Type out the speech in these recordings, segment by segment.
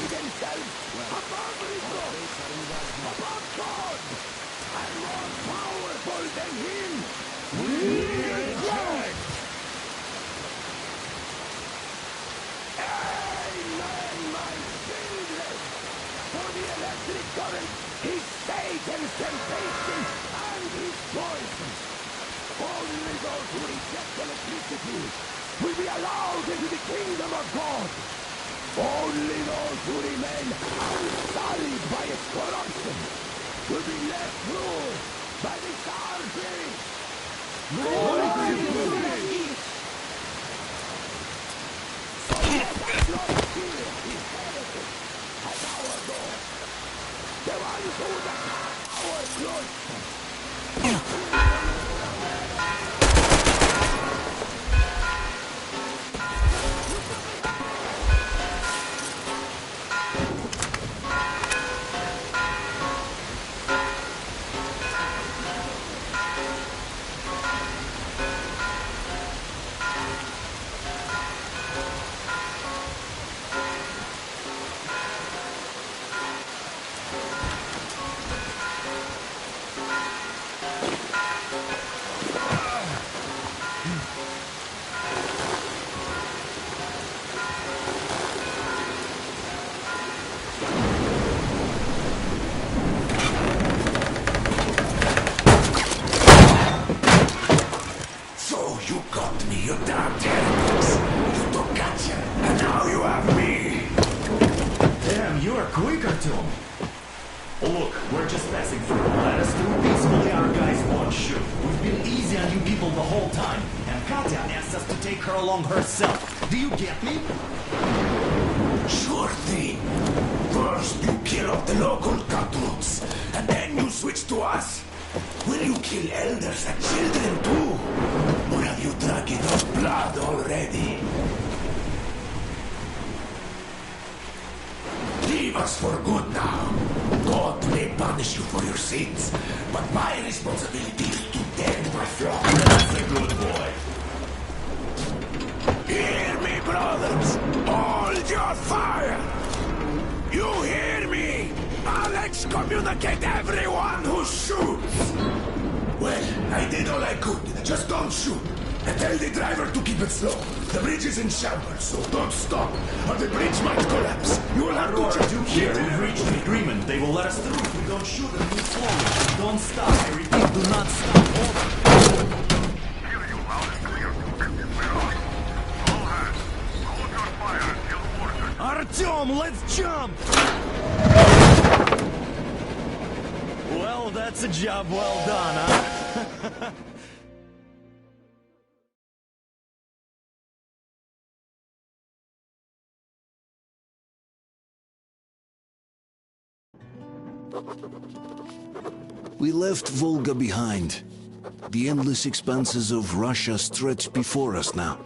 themselves above resource, above God, and more powerful than him. We reject. Amen, my children. For the electric current, his Satan's temptation, and his poison. Only those who reject electricity will be allowed into the kingdom of God. Only those who remain unsullied by its corruption will be left ruled by the Sargeist. Glory to God! So let us not fear his heretic at our door. The ones who would attack our cloister. Look, we're just passing through. Let us through peacefully, our guys won't shoot. We've been easy on you people the whole time, and Katya asked us to take her along herself. Do you get me? Sure thing. First you kill off the local cutthroats, and then you switch to us. Will you kill elders and children too? Or have you drunk enough blood already? Leave us for good now. God may punish you for your sins, but my responsibility is to tend my flock. That's a good boy. Hear me, brothers! Hold your fire! You hear me? I'll excommunicate everyone who shoots! Well, I did all I could. Just don't shoot. And tell the driver to keep it slow. The bridge is in shambles, so don't stop, or the bridge might collapse. You will have to just Here, we've reached an agreement. They will let us through if we don't shoot and move slowly. Don't stop. I repeat, do not stop. Over. Hear you loud and clear. We're on. All hands, hold your fire until ordered. Artyom, let's jump! Well, that's a job well done, huh? We left Volga behind. The endless expanses of Russia stretched before us now.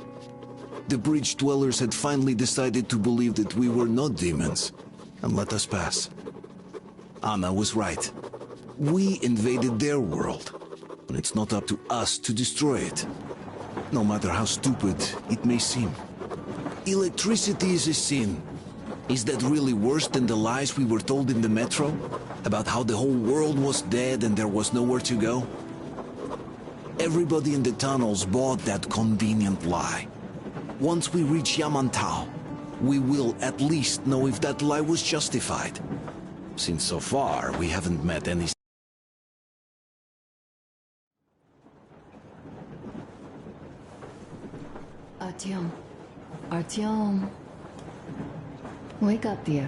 The bridge dwellers had finally decided to believe that we were not demons, and let us pass. Anna was right. We invaded their world, and it's not up to us to destroy it, no matter how stupid it may seem. Electricity is a sin. Is that really worse than the lies we were told in the metro? About how the whole world was dead and there was nowhere to go? Everybody in the tunnels bought that convenient lie. Once we reach Yamantau, we will at least know if that lie was justified. Since so far, we haven't met any... Artyom. Artyom. Wake up, dear.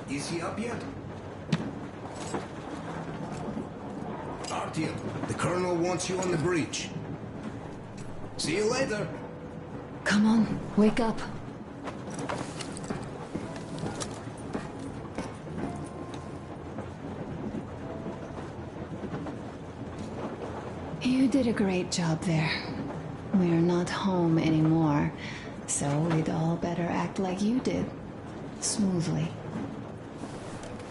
Is he up yet? Artyom, the Colonel wants you on the bridge. See you later. Come on, wake up. You did a great job there. We're not home anymore, so we'd all better act like you did. Smoothly.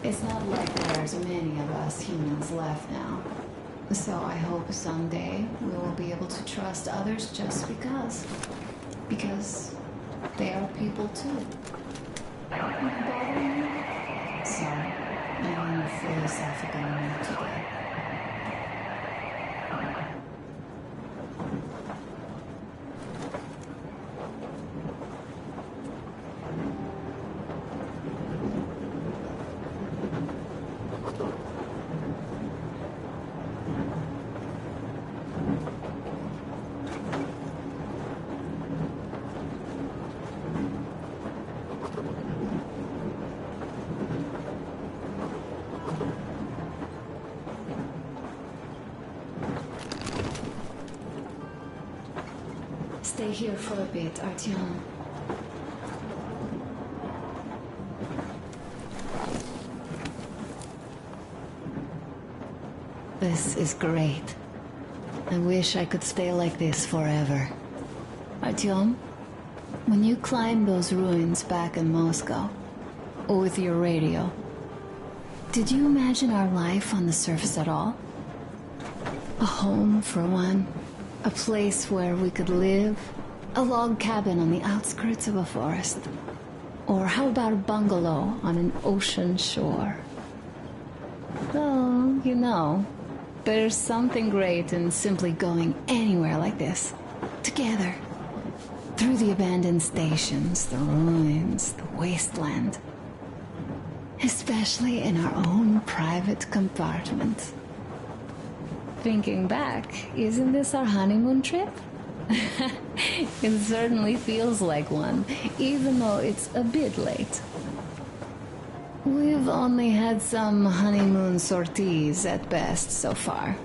It's not like there's many of us humans left now. So I hope someday we will be able to trust others just because. Because they are people too. Bothering you? Sorry, I'm in a philosophical mood today. Stay here for a bit, Artyom. This is great. I wish I could stay like this forever. Artyom, when you climbed those ruins back in Moscow, with your radio, did you imagine our life on the surface at all? A home, for one. A place where we could live. A log cabin on the outskirts of a forest. Or how about a bungalow on an ocean shore? Well, you know, there's something great in simply going anywhere like this. Together. Through the abandoned stations, the ruins, the wasteland. Especially in our own private compartment. Thinking back, isn't this our honeymoon trip? It certainly feels like one, even though it's a bit late. We've only had some honeymoon sorties at best so far.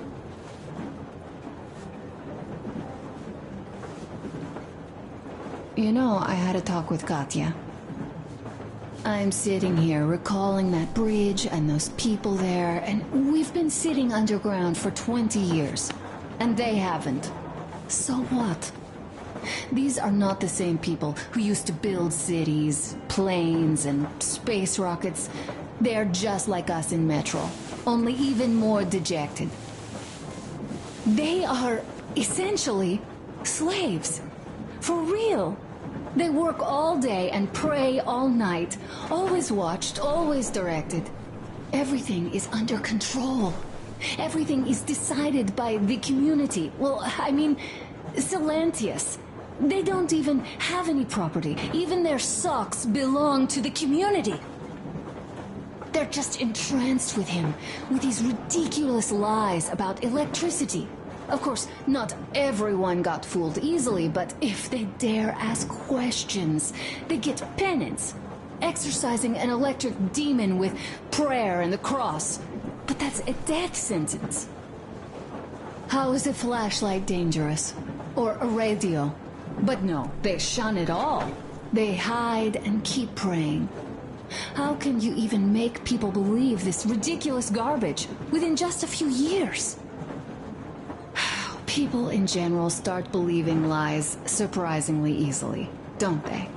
You know, I had a talk with Katya. I'm sitting here recalling that bridge and those people there, and we've been sitting underground for 20 years, and they haven't. So what? These are not the same people who used to build cities, planes, and space rockets. They're just like us in Metro, only even more dejected. They are essentially slaves. For real. They work all day and pray all night. Always watched, always directed. Everything is under control. Everything is decided by the community. Well, I mean, Silantius. They don't even have any property. Even their socks belong to the community. They're just entranced with him, with these ridiculous lies about electricity. Of course, not everyone got fooled easily, but if they dare ask questions, they get penance. Exorcising an electric demon with prayer and the cross. But that's a death sentence. How is a flashlight dangerous? Or a radio? But no, they shun it all. They hide and keep praying. How can you even make people believe this ridiculous garbage within just a few years? People in general start believing lies surprisingly easily, don't they?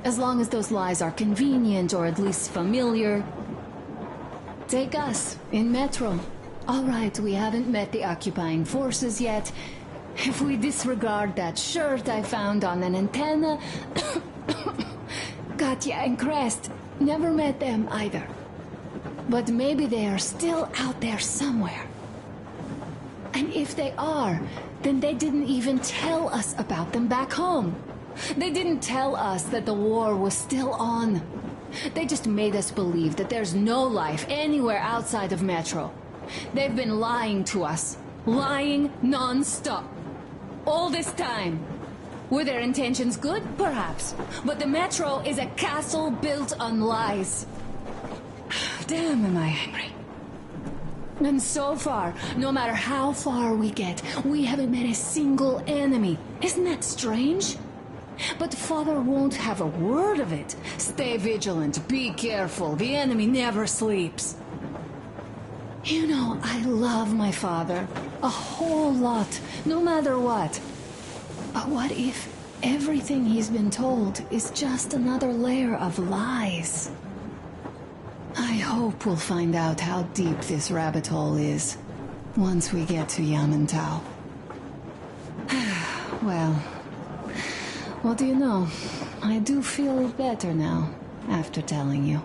As long as those lies are convenient or at least familiar. Take us, in Metro. All right, we haven't met the occupying forces yet. If we disregard that shirt I found on an antenna... Katya and Crest, never met them either. But maybe they are still out there somewhere. And if they are, then they didn't even tell us about them back home. They didn't tell us that the war was still on. They just made us believe that there's no life anywhere outside of Metro. They've been lying to us. Lying non-stop. All this time. Were their intentions good? Perhaps. But the Metro is a castle built on lies. Damn, am I angry. And so far, no matter how far we get, we haven't met a single enemy. Isn't that strange? But Father won't have a word of it. Stay vigilant, be careful, the enemy never sleeps. You know, I love my father. A whole lot, no matter what. But what if everything he's been told is just another layer of lies? I hope we'll find out how deep this rabbit hole is once we get to Yamantau. Well, What do you know? I do feel better now, after telling you.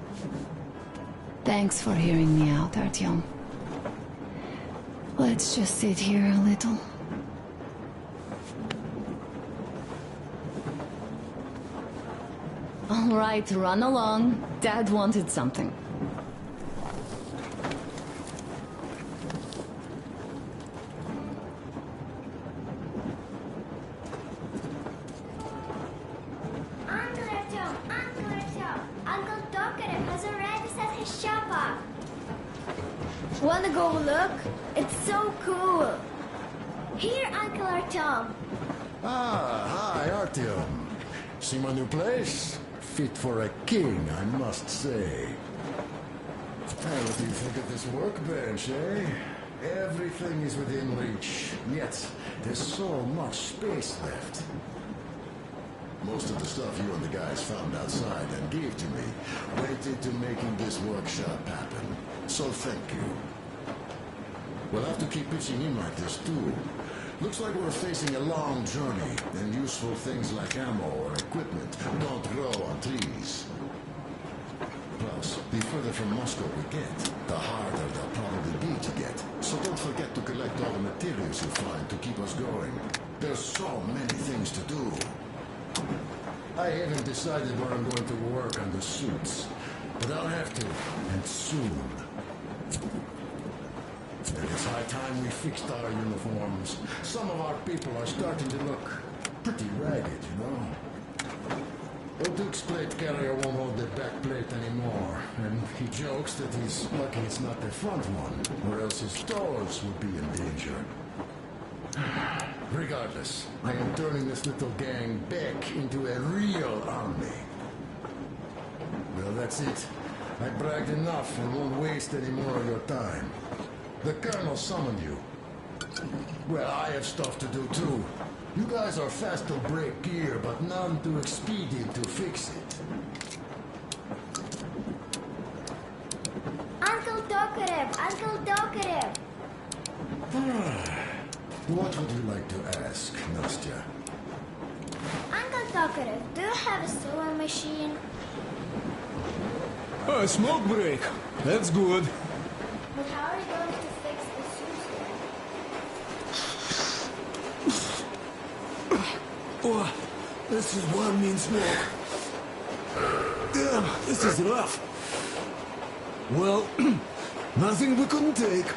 Thanks for hearing me out, Artyom. Let's just sit here a little. All right, run along. Dad wanted something. Uncle Tokarev has already set his shop up. Wanna go look? It's so cool. Here, Uncle Artyom. Ah, hi, Artyom. See my new place? Fit for a king, I must say. Hey, what do you think of this workbench, eh? Everything is within reach, yet there's so much space left. Most of the stuff you and the guys found outside and gave to me went into making this workshop happen. So thank you. We'll have to keep pitching in like this too. Looks like we're facing a long journey, and useful things like ammo or equipment don't grow on trees. Plus, the further from Moscow we get, the harder they'll probably be to get. So don't forget to collect all the materials you find to keep us going. There's so many things to do. I haven't decided where I'm going to work on the suits, but I'll have to, and soon. And it's high time we fixed our uniforms. Some of our people are starting to look pretty ragged, you know? Old Duke's plate carrier won't hold the back plate anymore, and he jokes that he's lucky it's not the front one, or else his toes would be in danger. Regardless, I am turning this little gang back into a real army. Well, that's it. I bragged enough and won't waste any more of your time. The Colonel summoned you. Well, I have stuff to do too. You guys are fast to break gear, but none too expedient to fix it. Uncle Tokarev! Uncle Tokarev! What would you like to ask, Nastya? Uncle Tokarev, do you have a sewing machine? A smoke break. That's good. But how are you going to fix the suits? Oh, this is one mean smoke. Damn, this is rough. Well, nothing we couldn't take.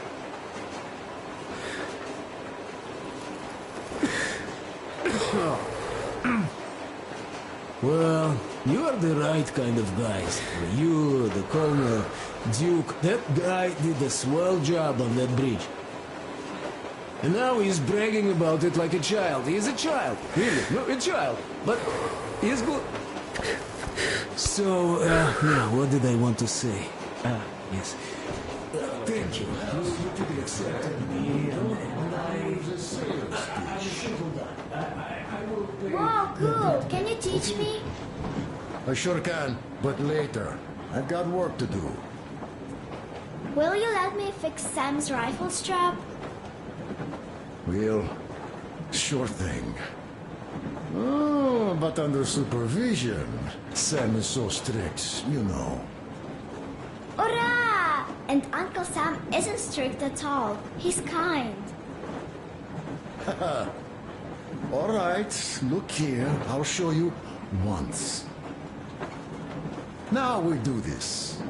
Well, you are the right kind of guys. You, the Colonel, Duke, that guy did a swell job on that bridge. And now he's bragging about it like a child. He's a child, really, no, a child. But he's good. So, now, what did I want to say? Yes. Thank you. You took it accepted me, and I will pay. Wow, cool! Can you teach me? I sure can, but later. I've got work to do. Will you let me fix Sam's rifle strap? Well, sure thing. Oh, but under supervision. Sam is so strict, you know. Hurrah! And Uncle Sam isn't strict at all. He's kind. All right, look here. I'll show you once. Now we do this.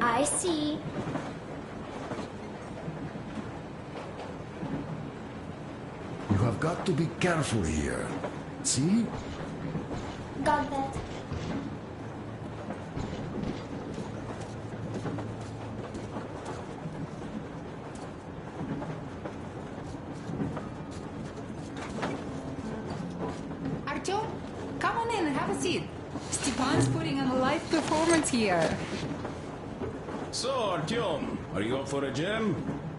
I see. You have got to be careful here. See? Got that. Artyom, come on in and have a seat. Stepan's putting on a live performance here. So, Artyom, are you up for a jam?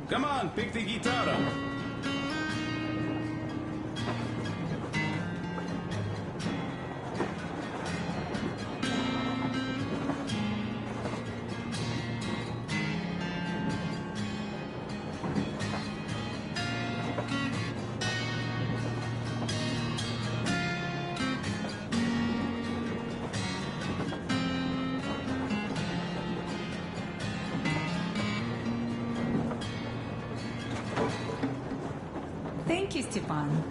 Come on, pick the guitar up. Thank you, Stepan.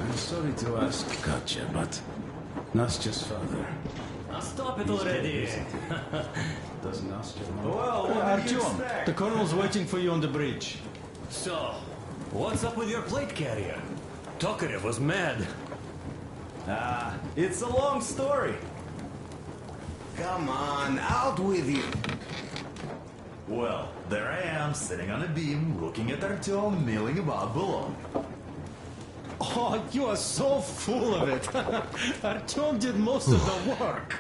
I'm sorry to ask, Katya, but Nastya's father. Now stop it already. Does Nastya know? Well, what do you Artyom, expect? the colonel's waiting for you on the bridge. So, what's up with your plate carrier? Tokarev was mad. Ah, it's a long story. Come on, out with you. Well, there I am, sitting on a beam, looking at Artyom milling about below. Oh, you are so full of it. Artyom did most of the work.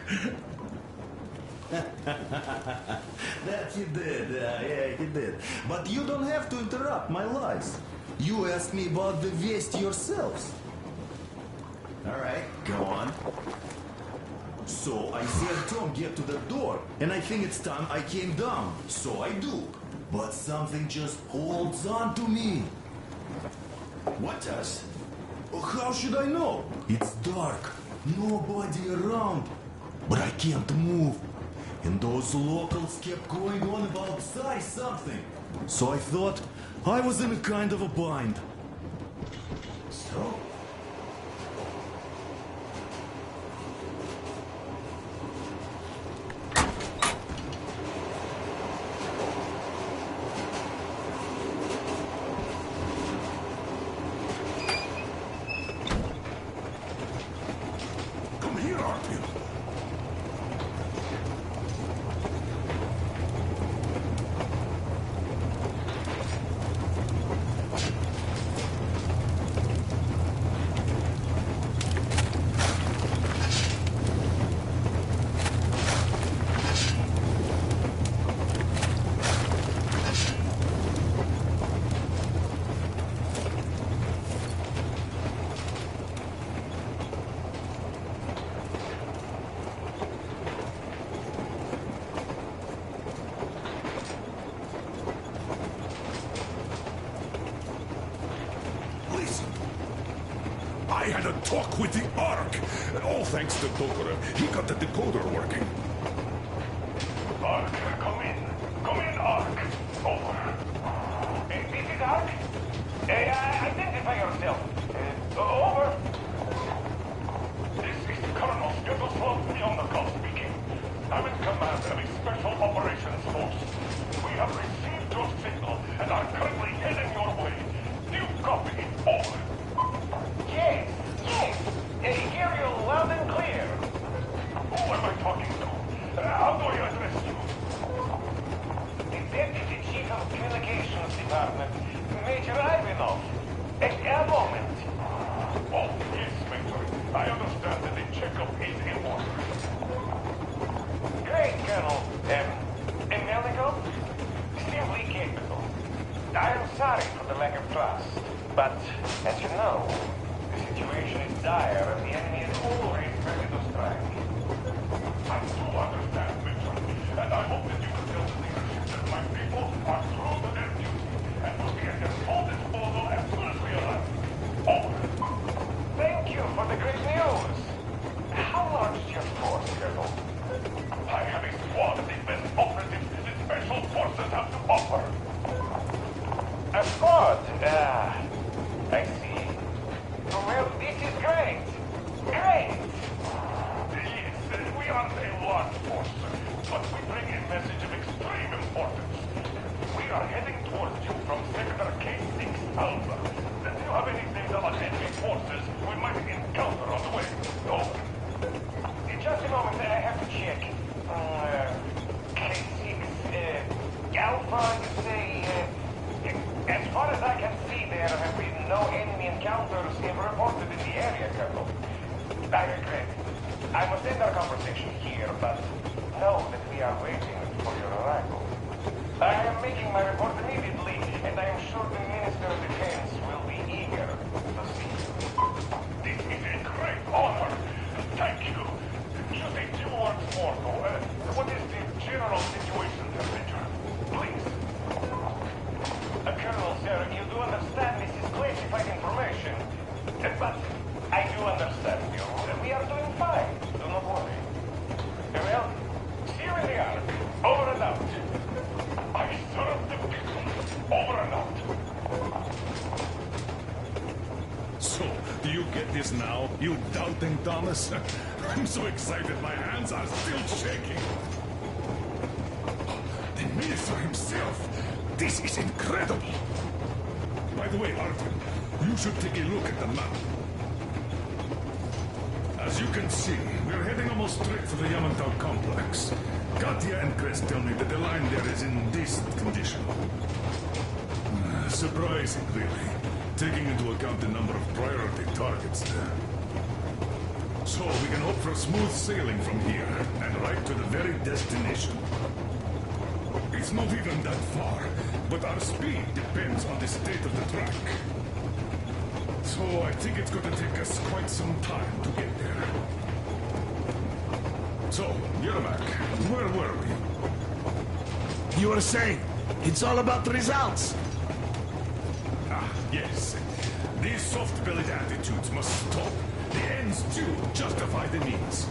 That he did, yeah, he did. But you don't have to interrupt my lies. You asked me about the Vest yourselves. All right, go on. So I see Artyom get to the door, and I think it's time I came down. So I do. But something just holds on to me. What does? How should I know? It's dark, nobody around. But I can't move. And those locals kept going on about Tsar something. So I thought I was in a kind of a bind. So? Come here, Artyom. Listen. I had a talk with the Ark. All thanks to Tokarev. He got the decoder working. Ark, come in. Come in, Ark. Over. This is Ark? Identify yourself. Over. This is Colonel Scuttleslove beyond the call speaking. I'm in command of a special operations force. We have received your signal and are currently heading your way. Do you copy? Over. Yes. Hear you loud and clear. Who am I talking to? How do I address you? The Deputy Chief of Communications Department, Major Ivanov. A moment. Oh, yes, Major. I understand that the checkup is in order. Great, Colonel. Melikov? Simply capable. I am sorry for the lack of trust, but, as you know, the situation is dire and the enemy is always ready to strike. I do understand, Major, and I hope that you will tell the leadership that my people are true to their duty and will be at their full disposal as soon as we arrive. Over. Thank you for the great news. How large is your force, Colonel? I have a squad of the best operatives the special forces have to offer. A squad? I see. Well, this is great. Great! Yes, we aren't a large force, but we bring a message of extreme importance. We are heading towards you from Sector K6 Alpha. Do you have any data on enemy forces we might encounter on the way? Over. Just a moment, I have to check. K6, Alpha, you say, as far as I can see, there have been no enemy encounters ever reported in the area, Colonel. I regret. I must end our conversation here, but know that we are waiting for your arrival. I am making my report immediately, and I am sure the Minister of Defense will be eager to see you. This is a great honor. Thank you. Just a few words more, though. What is the general situation, Major? Please. Colonel, sir, you do understand this is classified information. But I do understand you. We are doing fine. Do not worry. Well, see you in the Ark. Over and out. I serve the people. Do you get this now, you doubting Thomas? I'm so excited my hands are still shaking. The minister himself! This is incredible! By the way, Artyom, you should take a look at the map. As you can see, we're heading almost straight for the Yamantau complex. Katya and Chris tell me that the line there is in decent condition. Surprising, really, taking into account the number of priority targets there. So we can hope for smooth sailing from here, and right to the very destination. It's not even that far, but our speed depends on the state of the track. So I think it's going to take us quite some time to get there. So, Yermak, where were we? You were saying, it's all about results. Ah, yes. These soft-bellied attitudes must stop. The ends do justify the means.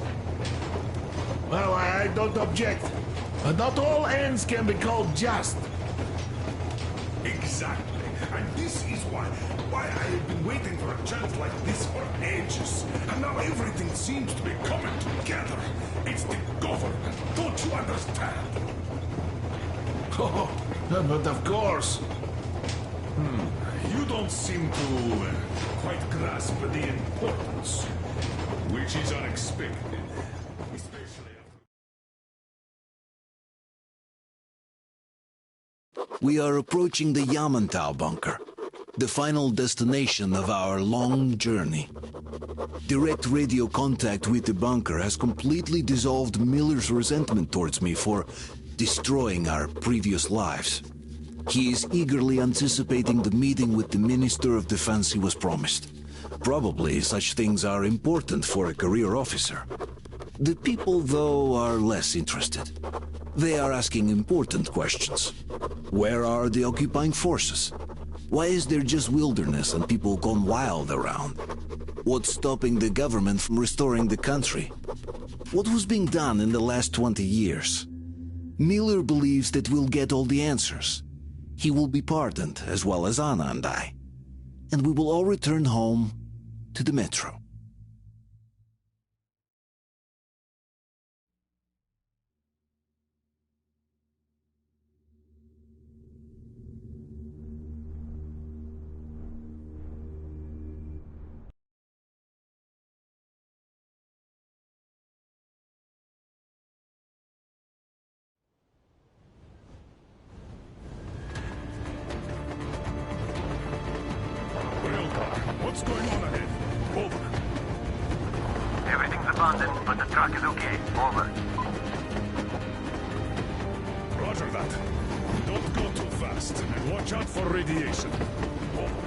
Well, I don't object. But not all ends can be called just. Exactly. And this is why I have been waiting for a chance like this for ages. And now everything seems to be coming together. It's the government. Don't you understand? Oh, but of course. You don't seem to quite grasp the importance, which is unexpected, especially after... We are approaching the Yamantau bunker, the final destination of our long journey. Direct radio contact with the bunker has completely dissolved Miller's resentment towards me for destroying our previous lives. He is eagerly anticipating the meeting with the Minister of Defense he was promised. Probably such things are important for a career officer. The people, though, are less interested. They are asking important questions. Where are the occupying forces? Why is there just wilderness and people gone wild around? What's stopping the government from restoring the country? What was being done in the last 20 years? Miller believes that we'll get all the answers. He will be pardoned, as well as Anna and I. And we will all return home to the metro. What's going on ahead? Over. Everything's abandoned, but the truck is okay. Over. Roger that. Don't go too fast, and watch out for radiation. Over.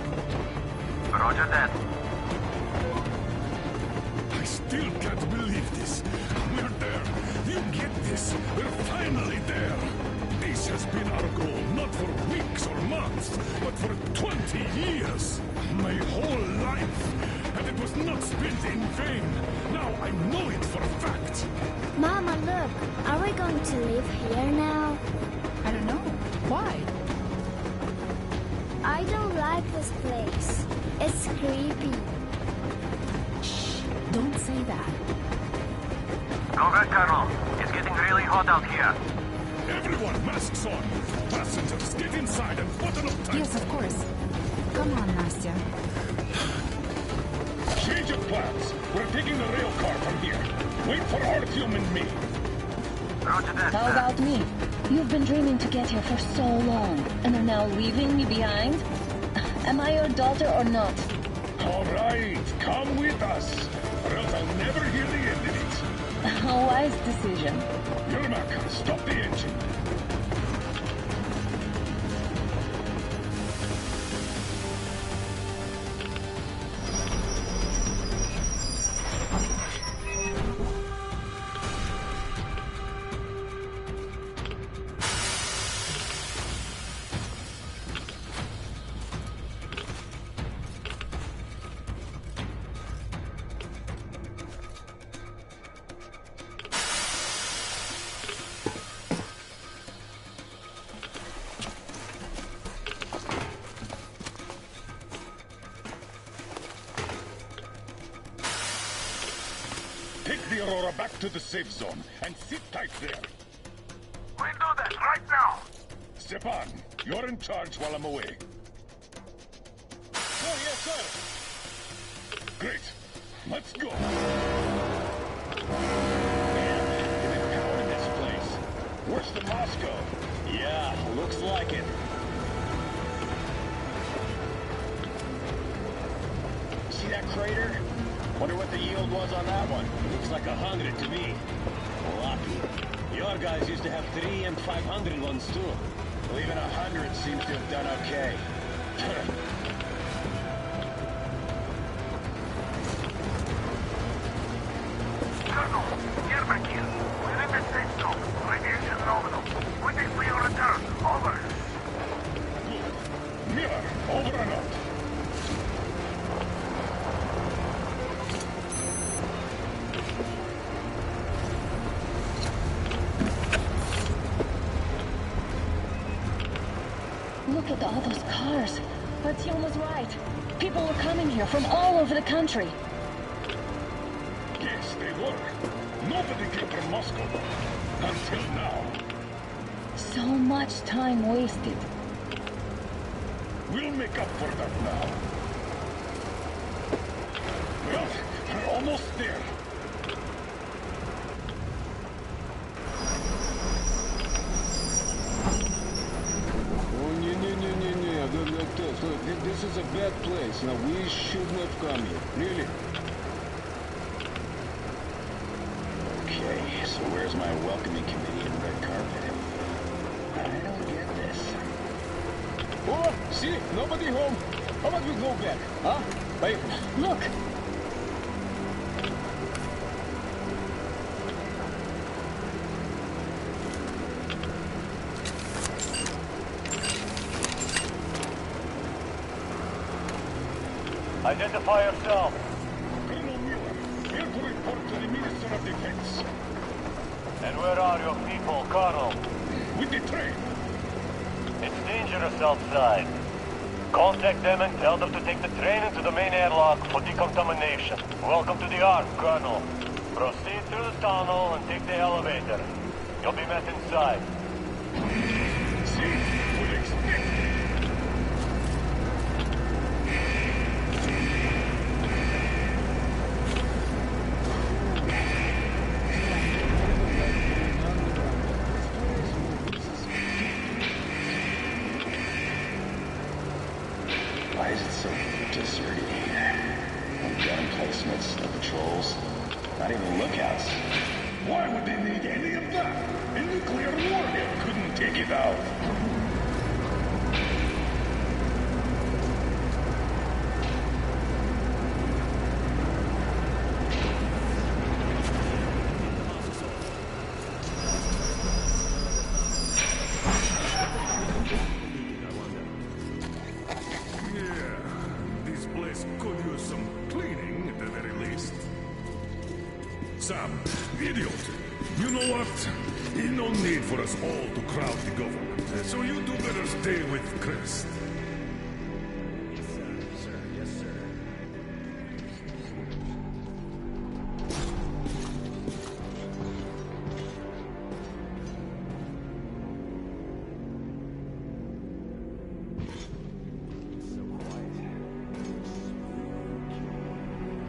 Roger that. I still can't believe this. We're there. You get this? We're finally there. This has been our goal, not for weeks or months, but for 20 years. My whole life. And it was not spent in vain. Now I know it for a fact. Mama, look. Are we going to live here now? I don't know. Why? I don't like this place. It's creepy. Shh. Don't say that. Go back, Colonel. It's getting really hot out here. Everyone, masks on. Passengers, get inside and button up tight. Yes, of course. Come on, Nastya. Change of plans. We're taking the rail car from here. Wait for Artyom and me. Roger that. How about me? You've been dreaming to get here for so long, and are now leaving me behind? Am I your daughter or not? All right, come with us, or else I'll never hear the end of it. A wise decision. Yermak, stop the engine. the Aurora back to the safe zone and sit tight there. We'll do that right now. Stepan, you're in charge while I'm away. Oh, yes, sir. Great. Let's go. Man, they've covered this place. Worse than Moscow. Yeah, looks like it. See that crater? Wonder what the yield was on that one. Looks like 100 to me. Lucky. Your guys used to have 3 and 500 ones too. Well, even 100 seems to have done okay. Colonel, get back here. We're in the safe zone. Radiation nominal. Waiting for your return. Over. Miller, over and out. Look at all those cars. Artyom was right. People were coming here from all over the country. Yes, they were. Nobody came from Moscow. Until now. So much time wasted. We'll make up for that now. Well, we're almost there. This is a bad place. Now, we should not come here. Really? Okay, so where's my welcoming committee and red carpet? I don't get this. Oh, see? Nobody home. How about we go back, huh? Hey, look! Identify yourself. Colonel Miller, here to report to the Minister of Defense. And where are your people, Colonel? With the train. It's dangerous outside. Contact them and tell them to take the train into the main airlock for decontamination. Welcome to the Ark, Colonel. Proceed through the tunnel and take the elevator. You'll be met inside. See? Would expect. Why is it so deserted here? No gun placements, no patrols, not even lookouts. Why would they need any of that? A nuclear warhead couldn't take it out. Sam, idiot. You know what? There's no need for us all to crowd the government. So you do better stay with Chris. Yes, sir. Yes, sir.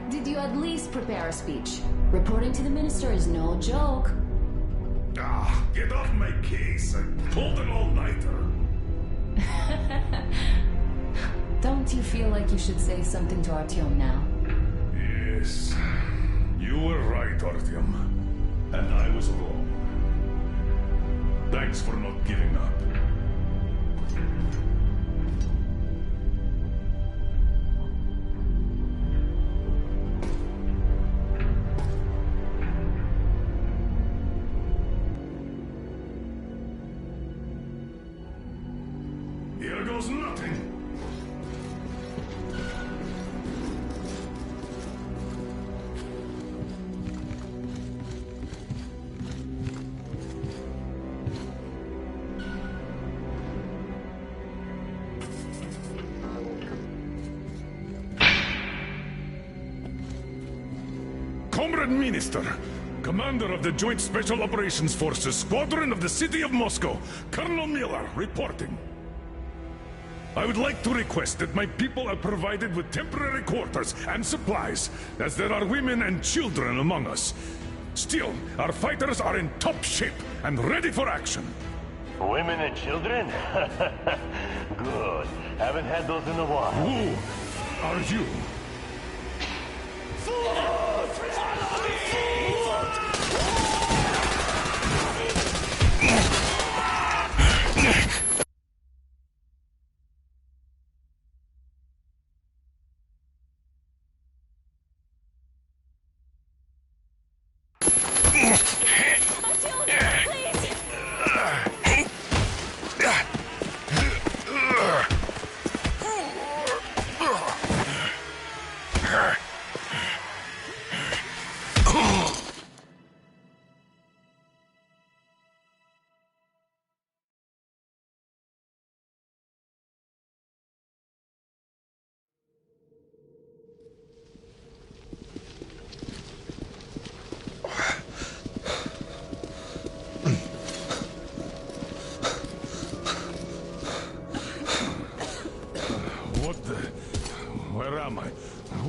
Did you at least prepare a speech? Reporting to the minister is no joke. Ah, get off my case. I pulled an all-nighter. Don't you feel like you should say something to Artyom now? Yes. You were right, Artyom. And I was wrong. Thanks for not giving up. Here goes nothing. Comrade Minister, Commander of the Joint Special Operations Forces Squadron of the City of Moscow, Colonel Miller, reporting. I would like to request that my people are provided with temporary quarters and supplies, as there are women and children among us. Still, our fighters are in top shape and ready for action. Women and children? Good. Haven't had those in a while. Who are you?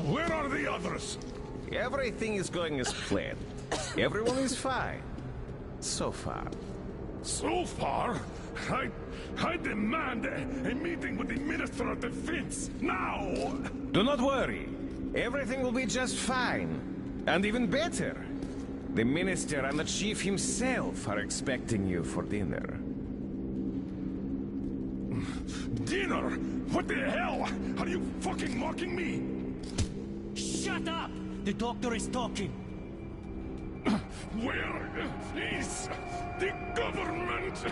Where are the others? Everything is going as planned. Everyone is fine. So far. So far? I demand a meeting with the Minister of Defense, now! Do not worry. Everything will be just fine. And even better. The Minister and the Chief himself are expecting you for dinner. Dinner? What the hell? Are you fucking mocking me? Shut up! The doctor is talking. Where is the government?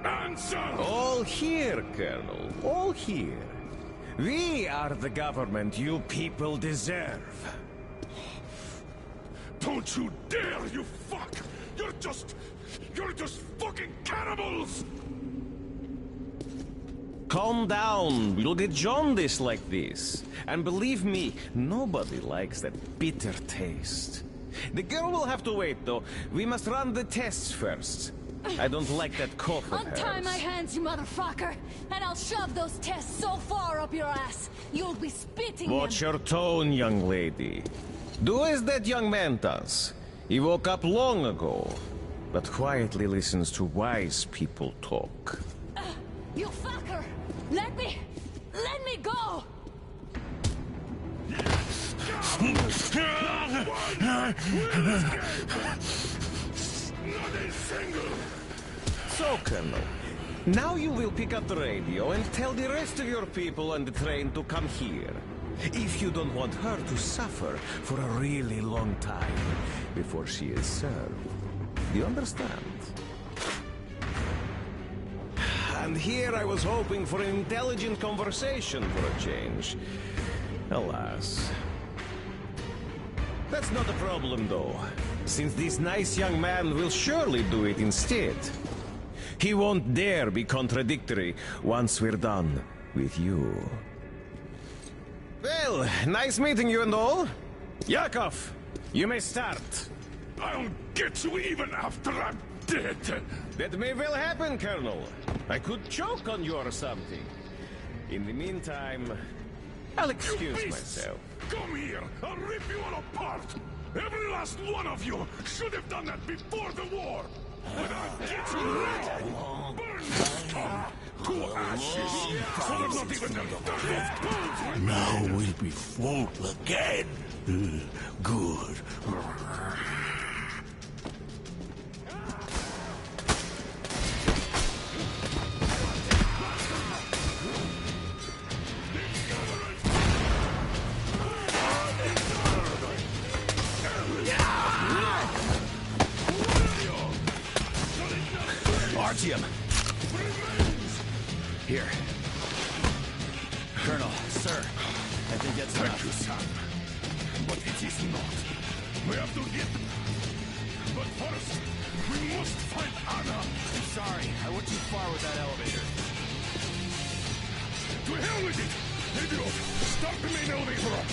Answer! All here, Colonel. All here. We are the government you people deserve. Don't you dare, you fuck! You're just fucking cannibals! Calm down. We'll get jaundice like this. And believe me, nobody likes that bitter taste. The girl will have to wait, though. We must run the tests first. I don't like that cough of hers. Untie my hands, you motherfucker, and I'll shove those tests so far up your ass, you'll be spitting Watch them. your tone, young lady. Do as that young man does. He woke up long ago, but quietly listens to wise people talk. You fucker! Let me go! So, Colonel, now you will pick up the radio and tell the rest of your people on the train to come here. If you don't want her to suffer for a really long time before she is served. Do you understand? And here I was hoping for an intelligent conversation for a change. Alas. That's not a problem, though, since this nice young man will surely do it instead. He won't dare be contradictory once we're done with you. Well, nice meeting you and all. Yakov, you may start. I'll get you even after I'm dead. That may well happen, Colonel. I could choke on you or something. In the meantime, I'll excuse myself. Come here! I'll rip you all apart! Every last one of you should have done that before the war! But I'll get you ready! Burn this tongue to ashes! So there's not even the dirtiest bones! Now we'll be full again. Good. Artyom. Here. Colonel, sir, I think that's enough. Thank you, son. But it is not. We have to get... But first, we must find Anna. I'm sorry, I went too far with that elevator. To hell with it! Idiot! Start the main elevator up!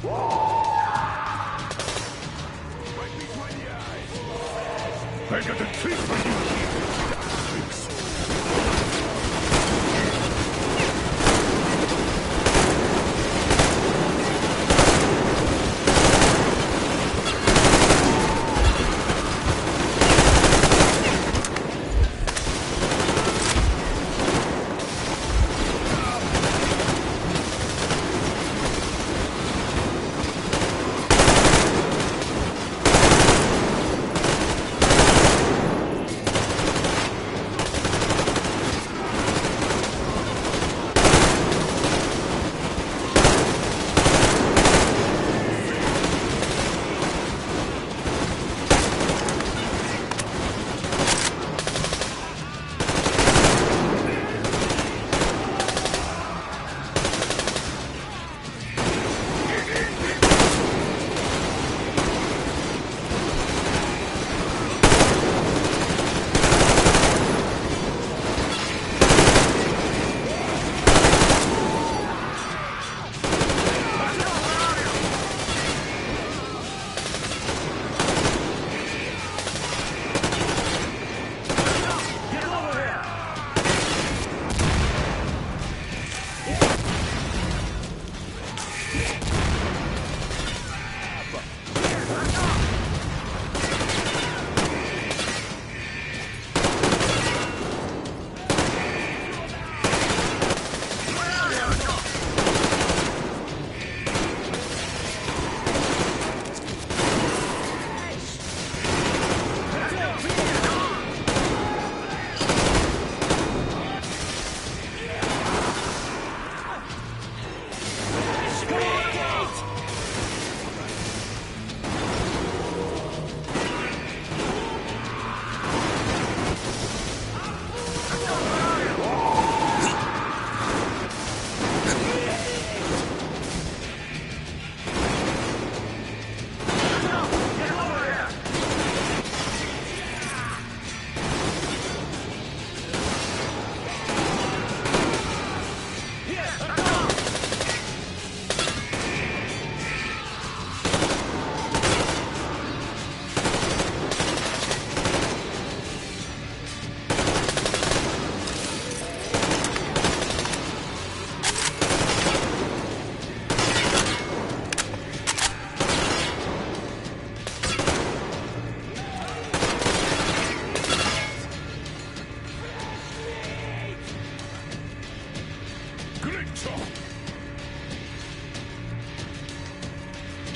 I got a treat for you here, dark tricks.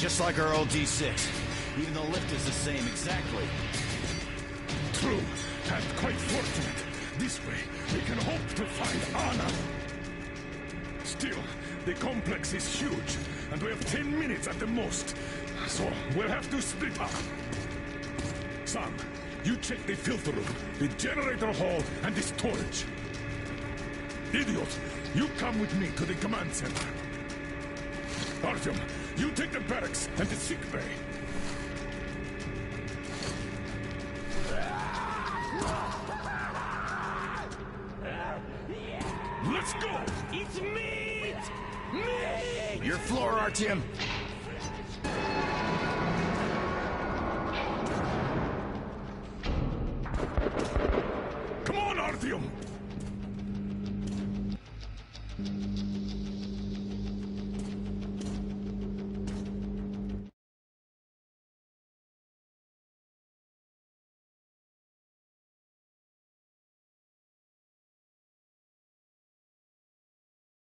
Just like our old D6. Even the lift is the same, exactly. True, and quite fortunate. This way, we can hope to find Anna. Still, the complex is huge, and we have 10 minutes at the most. So, we'll have to split up. Sam, you check the filter room, the generator hall, and the storage. Idiot, you come with me to the command center. Artyom, you take the barracks and the sick bay. Let's go! It's meat! Meat! Your floor, Artyom. Come on, Artyom!